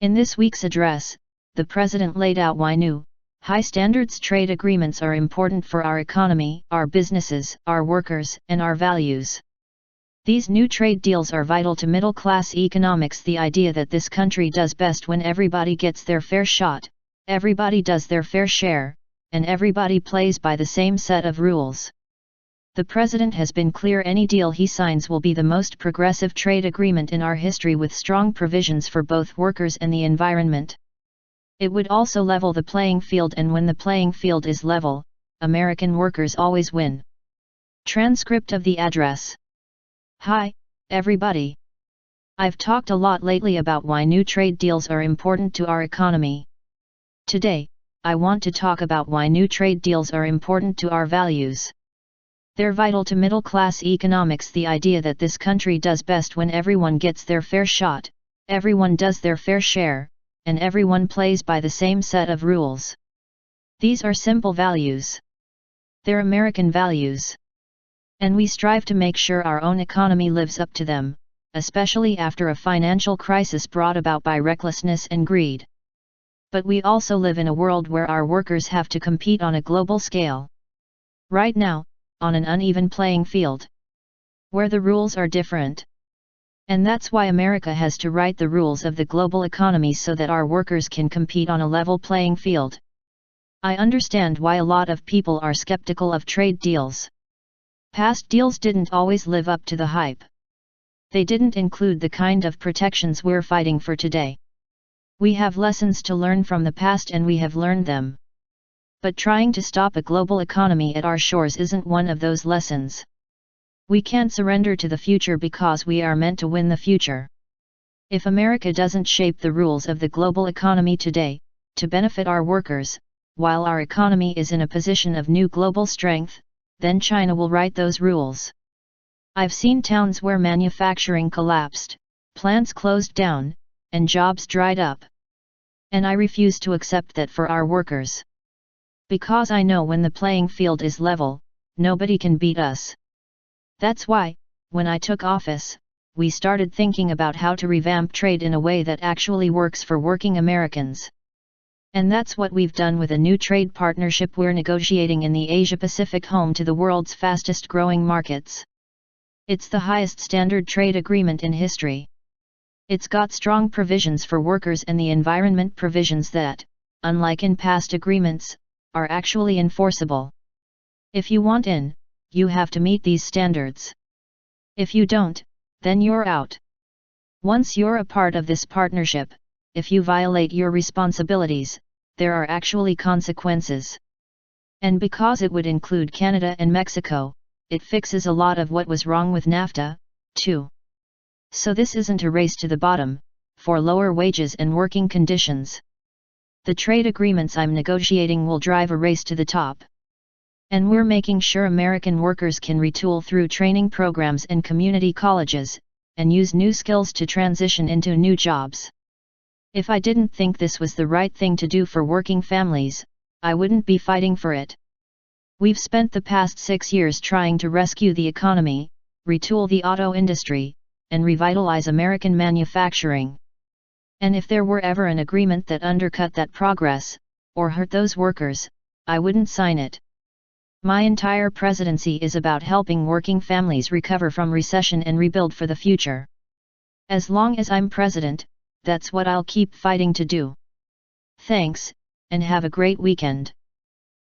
In this week's address, the President laid out why new, high-standards trade agreements are important for our economy, our businesses, our workers, and our values. These new trade deals are vital to middle-class economics. The idea that this country does best when everybody gets their fair shot, everybody does their fair share, and everybody plays by the same set of rules. The President has been clear any deal he signs will be the most progressive trade agreement in our history, with strong provisions for both workers and the environment. It would also level the playing field, and when the playing field is level, American workers always win. Transcript of the address. Hi, everybody. I've talked a lot lately about why new trade deals are important to our economy. Today, I want to talk about why new trade deals are important to our values. They're vital to middle-class economics. The idea that this country does best when everyone gets their fair shot, everyone does their fair share, and everyone plays by the same set of rules. These are simple values. They're American values. And we strive to make sure our own economy lives up to them, especially after a financial crisis brought about by recklessness and greed. But we also live in a world where our workers have to compete on a global scale. Right now, on an uneven playing field, where the rules are different. And that's why America has to write the rules of the global economy so that our workers can compete on a level playing field. I understand why a lot of people are skeptical of trade deals. Past deals didn't always live up to the hype. They didn't include the kind of protections we're fighting for today. We have lessons to learn from the past, and we have learned them. But trying to stop a global economy at our shores isn't one of those lessons. We can't surrender to the future because we are meant to win the future. If America doesn't shape the rules of the global economy today, to benefit our workers, while our economy is in a position of new global strength, then China will write those rules. I've seen towns where manufacturing collapsed, plants closed down, and jobs dried up. And I refuse to accept that for our workers. Because I know when the playing field is level, nobody can beat us. That's why, when I took office, we started thinking about how to revamp trade in a way that actually works for working Americans. And that's what we've done with a new trade partnership we're negotiating in the Asia-Pacific, home to the world's fastest-growing markets. It's the highest standard trade agreement in history. It's got strong provisions for workers and the environment, provisions that, unlike in past agreements, are actually enforceable. If you want in, you have to meet these standards. If you don't, then you're out. Once you're a part of this partnership, if you violate your responsibilities, there are actually consequences. And because it would include Canada and Mexico, it fixes a lot of what was wrong with NAFTA, too. So this isn't a race to the bottom, for lower wages and working conditions. The trade agreements I'm negotiating will drive a race to the top. And we're making sure American workers can retool through training programs and community colleges, and use new skills to transition into new jobs. If I didn't think this was the right thing to do for working families, I wouldn't be fighting for it. We've spent the past 6 years trying to rescue the economy, retool the auto industry, and revitalize American manufacturing. And if there were ever an agreement that undercut that progress, or hurt those workers, I wouldn't sign it. My entire presidency is about helping working families recover from recession and rebuild for the future. As long as I'm president, that's what I'll keep fighting to do. Thanks, and have a great weekend.